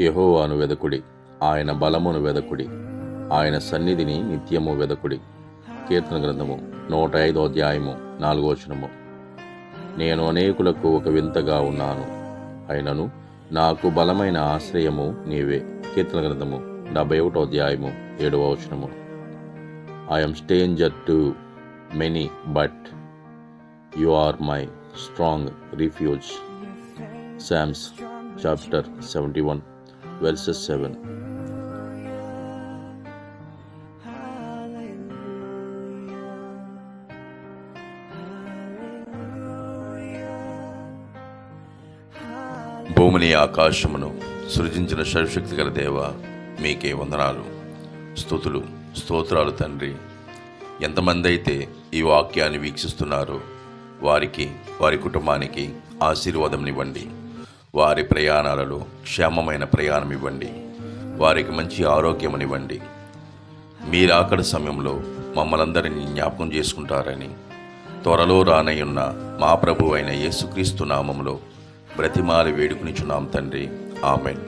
యెహోవాను వెదకుడి, ఆయన బలమును వెదకుడి, ఆయన సన్నిధిని నిత్యము వెదకుడి. కీర్తన గ్రంథము 105వ అధ్యాయము 4వ వచనము. నేను అనేకులకు ఒక వింతగా ఉన్నాను, అయినను నాకు బలమైన ఆశ్రయము నీవే. కీర్తన గ్రంథము 71వ అధ్యాయము 7వ వచనము. I am stranger to many, but you are my strong refuge. Psalms chapter 71 verses 7. భూమిని ఆకాశమును సృజించిన సర్వశక్తి గల దేవ, మీకే వందనాలు, స్తుతులు, స్తోత్రాలు తండ్రి. ఎంతమంది అయితే ఈ వాక్యాన్ని వీక్షిస్తున్నారో వారికి, వారి కుటుంబానికి ఆశీర్వాదంనివ్వండి. వారి ప్రయాణాలలో క్షేమమైన ప్రయాణం ఇవ్వండి. వారికి మంచి ఆరోగ్యమునివ్వండి. మీరాకడ సమయంలో మమ్మలందరినీ జ్ఞాపకం చేసుకుంటారని త్వరలో రానయ్యున్న మా ప్రభు అయిన యేసుక్రీస్తు నామములో బ్రతిమాలి వేడుకునిచున్నాం తండ్రి. ఆమెన్.